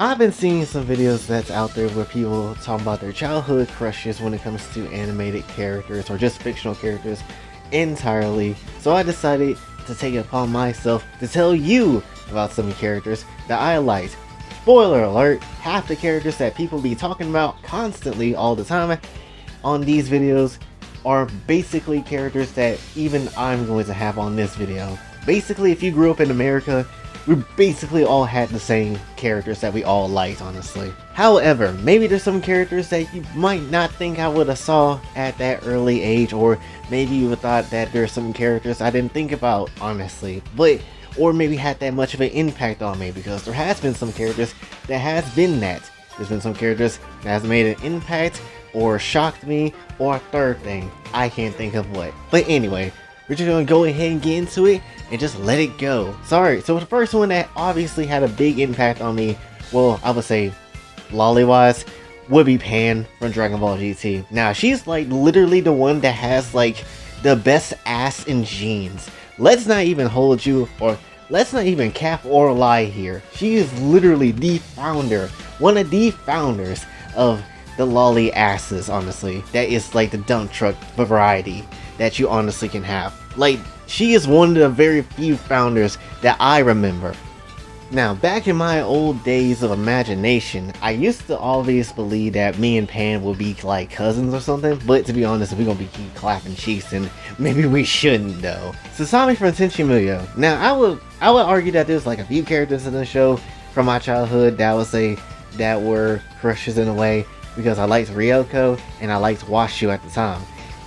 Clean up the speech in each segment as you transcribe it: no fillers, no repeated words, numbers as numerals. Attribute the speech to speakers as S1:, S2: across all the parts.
S1: I've been seeing some videos that's out there where people talk about their childhood crushes when it comes to animated characters or just fictional characters entirely. So I decided to take it upon myself to tell you about some characters that I liked. Spoiler alert, half the characters that people be talking about constantly all the time on these videos are basically characters that even I'm going to have on this video. Basically, if you grew up in America, we basically all had the same characters that we all liked, honestly. However, maybe there's some characters that you might not think I would have saw at that early age, or maybe you thought that there's some characters I didn't think about, honestly. Or maybe had that much of an impact on me, because there has been some characters that has been that. There's been some characters that has made an impact, or shocked me, or a third thing. I can't think of what. But anyway, we're just gonna go ahead and get into it and just let it go. Sorry, so the first one that obviously had a big impact on me, well, I would say lolly-wise, would be Pan from Dragon Ball GT. Now, she's like literally the one that has like the best ass in jeans. Let's not even hold you, or let's not even cap or lie here. She is literally the founder, one of the founders of the lolly asses, honestly. That is like the dump truck variety that you honestly can have. Like, she is one of the very few founders that I remember. Now, back in my old days of imagination, I used to always believe that me and Pan would be like cousins or something, but to be honest, we're gonna be keep clapping cheeks, and maybe we shouldn't though. Sasami from Tenchi Muyo. Now, I would argue that there's like a few characters in the show from my childhood that were crushes in a way, because I liked Ryoko and I liked Washu at the time.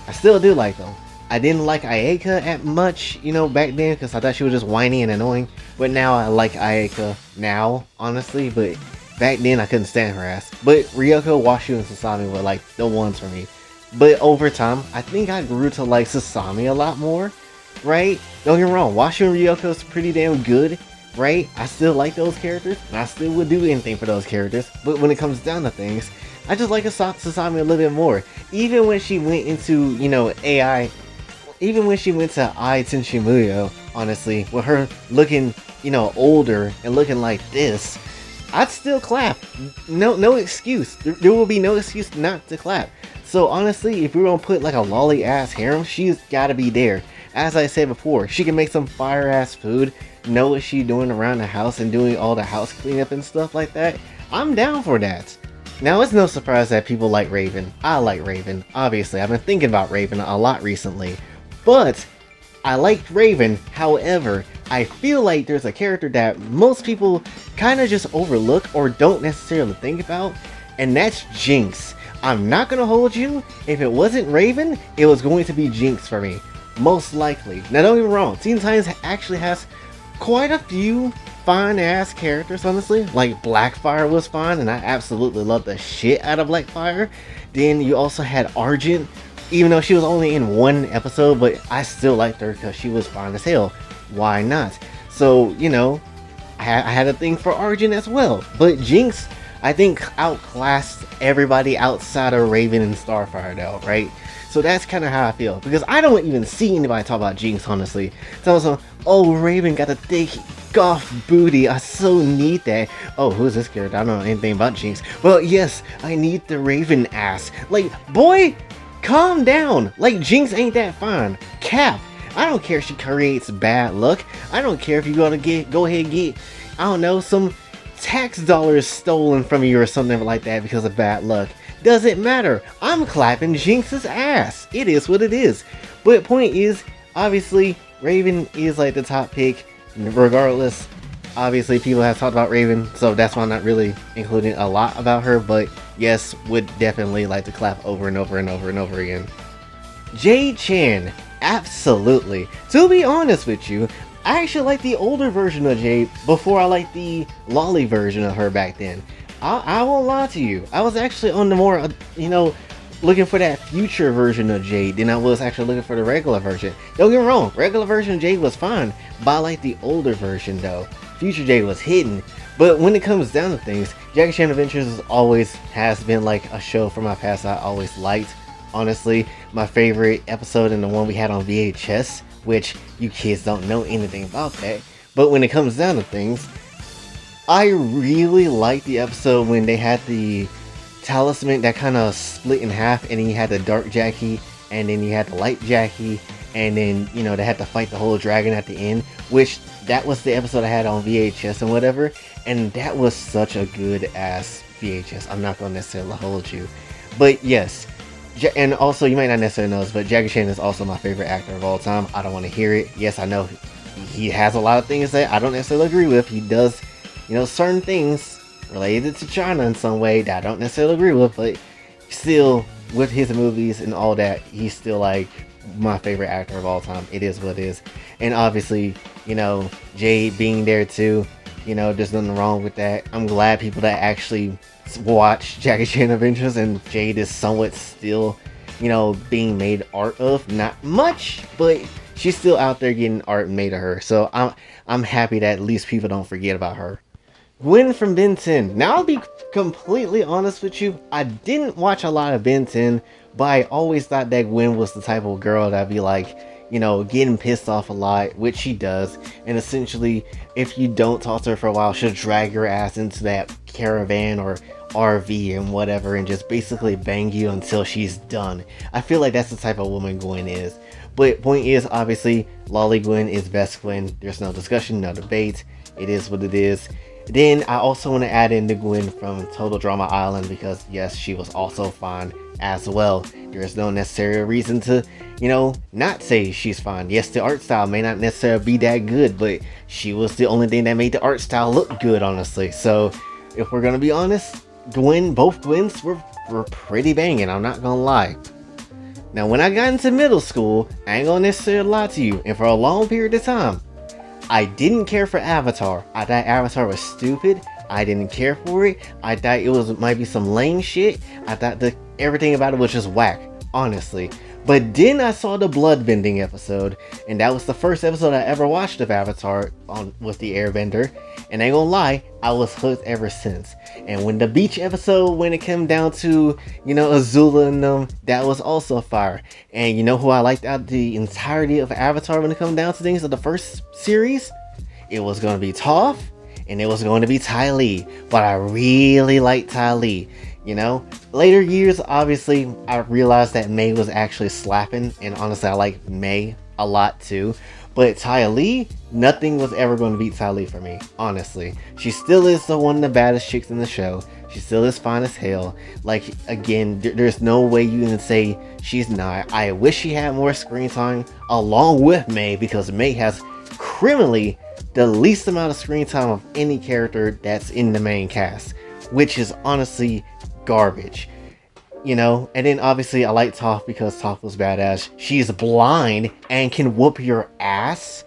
S1: I still do like them. I didn't like Ayaka at much, you know, back then, because I thought she was just whiny and annoying. But now I like Ayaka now, honestly. But back then I couldn't stand her ass. But Ryoko, Washu, and Sasami were like the ones for me. But over time, I think I grew to like Sasami a lot more, right? Don't get me wrong, Washu and Ryoko is pretty damn good, right? I still like those characters, and I still would do anything for those characters. But when it comes down to things, I just like Sasami a little bit more. Even when she went into, you know, even when she went to Tenchi Muyo, honestly, with her looking, you know, older and looking like this, I'd still clap. No excuse. There will be no excuse not to clap. So honestly, if we're gonna put like a lolly ass harem, she's gotta be there. As I said before, she can make some fire ass food, know what she's doing around the house and doing all the house cleanup and stuff like that. I'm down for that. Now, it's no surprise that people like Raven. I like Raven. Obviously, I've been thinking about Raven a lot recently. But I liked Raven. However, I feel like there's a character that most people kind of just overlook or don't necessarily think about, and that's Jinx. I'm not going to hold you. If it wasn't Raven, it was going to be Jinx for me. Most likely. Now, don't get me wrong. Teen Titans actually has quite a few fine ass characters, honestly. Like Blackfire was fine, and I absolutely loved the shit out of Blackfire. Then you also had Argent, even though she was only in one episode, but I still liked her because she was fine as hell. Why not? So, you know, I had a thing for Argent as well. But Jinx, I think, outclassed everybody outside of Raven and Starfire though, right? So that's kind of how I feel, because I don't even see anybody talk about Jinx, honestly. So, oh, Raven got a thick goth booty, I so need that. Oh, who's this character? I don't know anything about Jinx. Well, yes, I need the Raven ass. Like, boy, calm down. Like, Jinx ain't that fine. Cap. I don't care if she creates bad luck. I don't care if you're gonna go ahead and get, I don't know, some tax dollars stolen from you or something like that because of bad luck. Doesn't matter. I'm clapping Jinx's ass. It is what it is. But point is, obviously, Raven is like the top pick. Regardless, obviously people have talked about Raven, so that's why I'm not really including a lot about her. But yes, would definitely like to clap over and over and over and over again. Jade Chan, absolutely. To be honest with you, I actually like the older version of Jade before I liked the lolly version of her back then. I won't lie to you. I was actually on the more, you know, looking for that future version of Jade than I was actually looking for the regular version. Don't get me wrong, regular version of Jade was fine, but I like the older version though. Future Jade was hidden. But when it comes down to things, Jackie Chan Adventures always has been like a show from my past I always liked. Honestly, my favorite episode and the one we had on VHS, which you kids don't know anything about that. But when it comes down to things, I really liked the episode when they had the talisman that kind of split in half, and then you had the dark Jackie, and then you had the light Jackie, and then, you know, they had to fight the whole dragon at the end, which that was the episode I had on VHS and whatever, and that was such a good ass VHS. I'm not gonna necessarily hold you, but yes. And also, you might not necessarily know this, but Jackie Chan is also my favorite actor of all time. I don't want to hear it. Yes, I know he has a lot of things that I don't necessarily agree with. He does, you know, certain things related to China in some way that I don't necessarily agree with, but still, with his movies and all that, he's still like my favorite actor of all time. It is what it is. And obviously, you know, Jade being there too, you know, there's nothing wrong with that. I'm glad people that actually watch Jackie Chan Adventures and Jade is somewhat still, you know, being made art of. Not much, but she's still out there getting art made of her. So I'm happy that at least people don't forget about her. Gwen from Ben 10. Now I'll be completely honest with you, I didn't watch a lot of Ben 10, but I always thought that Gwen was the type of girl that'd be like, you know, getting pissed off a lot, which she does, and essentially, if you don't talk to her for a while, she'll drag your ass into that caravan or RV and whatever, and just basically bang you until she's done. I feel like that's the type of woman Gwen is. But point is, obviously, Lolly Gwen is best Gwen. There's no discussion, no debate. It is what it is. Then I also want to add in the Gwen from Total Drama Island, because yes, she was also fine as well. There is no necessary reason to, you know, not say she's fine. Yes, the art style may not necessarily be that good, but she was the only thing that made the art style look good, honestly. So if we're gonna be honest, both Gwens were pretty banging, I'm not gonna lie. Now when I got into middle school, I ain't gonna necessarily lie to you, and for a long period of time, I didn't care for Avatar. I thought Avatar was stupid. I didn't care for it. I thought it might be some lame shit. I thought everything about it was just whack, honestly. But then I saw the bloodbending episode, and that was the first episode I ever watched of Avatar with the Airbender. And I ain't gonna lie, I was hooked ever since. And when the beach episode, when it came down to, you know, Azula and them, that was also fire. And you know who I liked out the entirety of Avatar when it comes down to things of the first series? It was gonna be Toph, and it was going to be Ty Lee. But I really liked Ty Lee. You know, later years, obviously, I realized that May was actually slapping, and honestly, I like May a lot too. But Ty Lee, nothing was ever going to beat Ty Lee for me, honestly. She still is one of the baddest chicks in the show. She still is fine as hell. Like, again, there's no way you can say she's not. I wish she had more screen time along with May, because May has criminally the least amount of screen time of any character that's in the main cast, which is honestly garbage, you know. And then obviously I like Toph because Toph was badass. She's blind and can whoop your ass.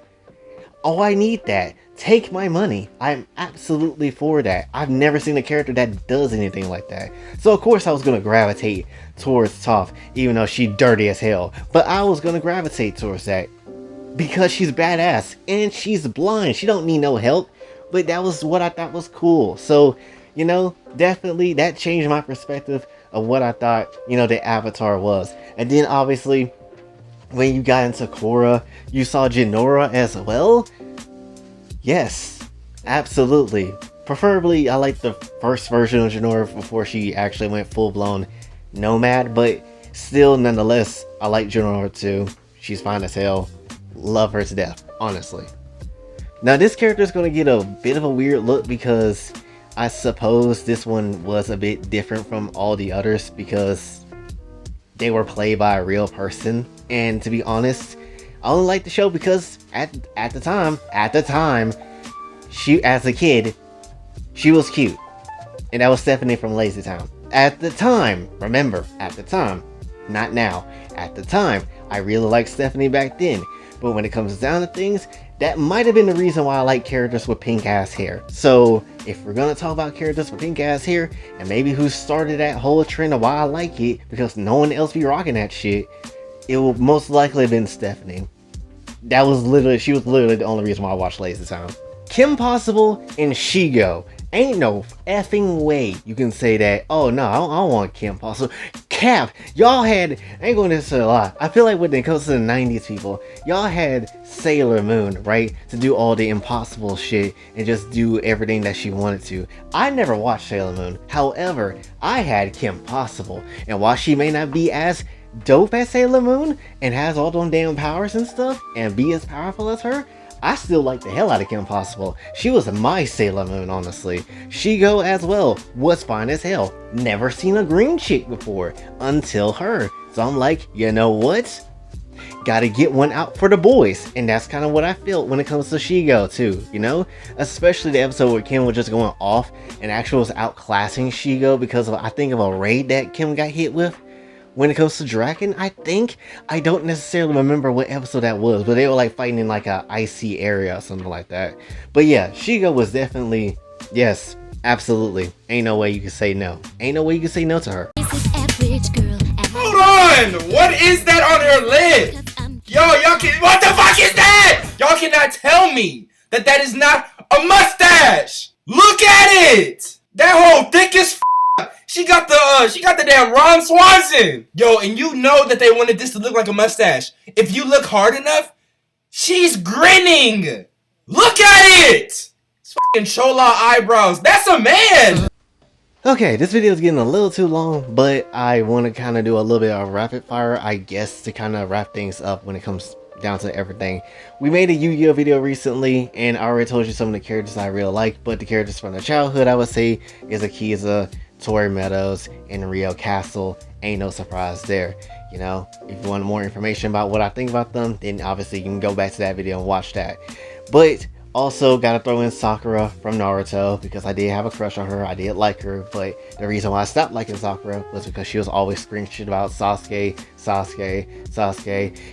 S1: Oh, I need that. Take my money. I'm absolutely for that. I've never seen a character that does anything like that. So of course I was gonna gravitate towards Toph, even though she's dirty as hell. But I was gonna gravitate towards that because she's badass and she's blind. She don't need no help. But that was what I thought was cool. So, you know, definitely that changed my perspective of what I thought, you know, the Avatar was. And then obviously, when you got into Korra, you saw Jinora as well. Yes, absolutely. Preferably, I like the first version of Jinora before she actually went full-blown nomad. But still, nonetheless, I like Jinora too. She's fine as hell. Love her to death, honestly. Now, this character is going to get a bit of a weird look because I suppose this one was a bit different from all the others because they were played by a real person. And to be honest, I only liked the show because at the time, she, as a kid, she was cute. And that was Stephanie from LazyTown. At the time, remember, at the time, not now. At the time, I really liked Stephanie back then. But when it comes down to things, that might have been the reason why I like characters with pink ass hair. So if we're gonna talk about characters with pink ass hair, and maybe who started that whole trend of why I like it, because no one else be rocking that shit, it will most likely have been Stephanie. She was literally the only reason why I watched LazyTown. Kim Possible and Shigo. Ain't no effing way you can say that, oh no, I don't want Kim Possible. Cap, y'all had, I ain't going to say a lot. I feel like when it comes to the 90s people, y'all had Sailor Moon, right? To do all the impossible shit and just do everything that she wanted to. I never watched Sailor Moon. However, I had Kim Possible. And while she may not be as dope as Sailor Moon and has all them damn powers and stuff and be as powerful as her, I still like the hell out of Kim Possible. She was my Sailor Moon, honestly. Shigo as well was fine as hell. Never seen a green chick before until her. So I'm like, you know what? Gotta get one out for the boys. And that's kind of what I felt when it comes to Shigo too, you know? Especially the episode where Kim was just going off and actually was outclassing Shigo because of, I think, of a raid that Kim got hit with. When it comes to Draken, I think, I don't necessarily remember what episode that was, but they were like fighting in like a icy area or something like that. But yeah, Shigo was definitely, yes, absolutely. Ain't no way you can say no. Ain't no way you can say no to her.
S2: Hold on! What is that on her lip? Yo, y'all can, what the fuck is that? Y'all cannot tell me that that is not a mustache! Look at it! That whole thick as f***. She got the damn Ron Swanson. Yo, and you know that they wanted this to look like a mustache. If you look hard enough, she's grinning. Look at it. It's fucking Chola eyebrows. That's a man.
S1: Okay, this video is getting a little too long, but I want to kind of do a little bit of rapid fire, I guess, to kind of wrap things up when it comes down to everything. We made a Yu-Gi-Oh video recently, and I already told you some of the characters I really like, but the characters from the childhood, I would say, is Akiza, Tori Meadows, and Rio Castle. Ain't no surprise there. You know, if you want more information about what I think about them, then obviously you can go back to that video and watch that. But also gotta throw in Sakura from Naruto, because I did have a crush on her. I did like her, but the reason why I stopped liking Sakura was because she was always screaming shit about Sasuke,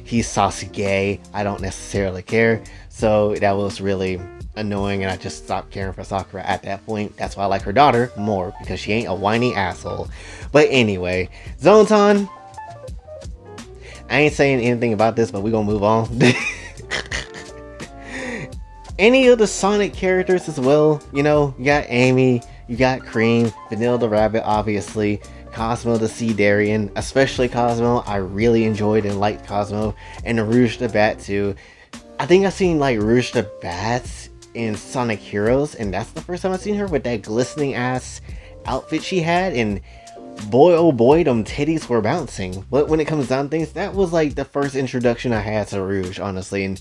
S1: he's Sasuke. I don't necessarily care, so that was really annoying, and I just stopped caring for Sakura at that point. That's why I like her daughter more, because she ain't a whiny asshole. But anyway, Zontan, I ain't saying anything about this, but we're gonna move on. Any of the Sonic characters as well, you know, you got Amy, you got Cream, Vanilla the Rabbit, obviously, Cosmo the Sea Darien, especially Cosmo. I really enjoyed and liked Cosmo, and the Rouge the Bat too. I think I've seen like Rouge the Bats in Sonic Heroes, and that's the first time I've seen her with that glistening ass outfit she had, and boy oh boy, them titties were bouncing. But when it comes down to things, that was like the first introduction I had to Rouge, honestly, and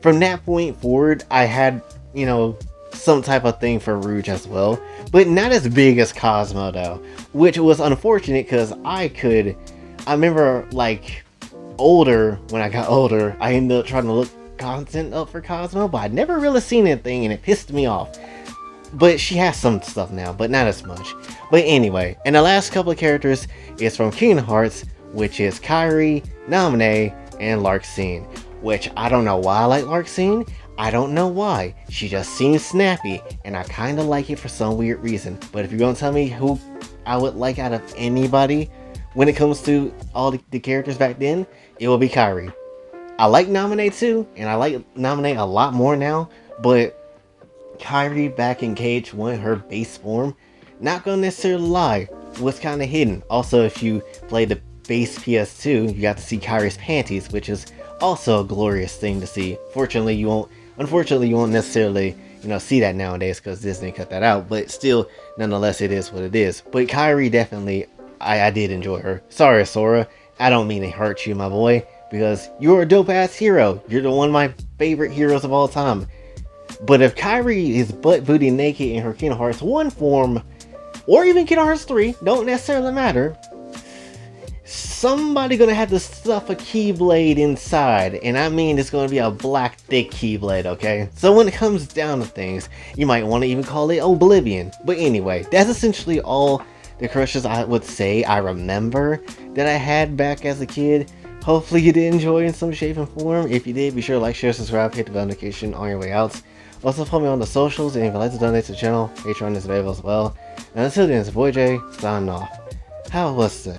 S1: from that point forward, I had, you know, some type of thing for Rouge as well, but not as big as Cosmo though, which was unfortunate, because I remember like when I got older, I ended up trying to look content up for Cosmo, but I'd never really seen anything, and it pissed me off. But she has some stuff now, but not as much. But anyway, and the last couple of characters is from Kingdom Hearts, which is Kairi, Naminé, and Larxene. Which I don't know why I like Larxene. I don't know why. She just seems snappy, and I kind of like it for some weird reason. But if you're gonna tell me who I would like out of anybody when it comes to all the characters back then, it will be Kairi. I like Naminé too, and I like Naminé a lot more now, but Kairi back in KH1, her base form, not gonna necessarily lie, was kind of hidden. Also, if you play the base PS2, you got to see Kairi's panties, which is also a glorious thing to see. Unfortunately, you won't necessarily, you know, see that nowadays because Disney cut that out, but still, nonetheless, it is what it is. But Kairi, definitely, I did enjoy her. Sorry, Sora, I don't mean to hurt you, my boy, because you're a dope-ass hero. You're the one of my favorite heroes of all time. But if Kairi is butt booty naked in her Kingdom Hearts 1 form, or even Kingdom Hearts 3, don't necessarily matter, somebody gonna have to stuff a Keyblade inside, and I mean it's gonna be a black thick Keyblade, okay? So when it comes down to things, you might want to even call it Oblivion. But anyway, that's essentially all the crushes I would say I remember that I had back as a kid. Hopefully you did enjoy in some shape and form. If you did, be sure to like, share, subscribe, hit the bell notification on your way out. Also follow me on the socials, and if you'd like to donate to the channel, Patreon is available as well. And until then, it's your boy Jay, signing off. Have a blessed day.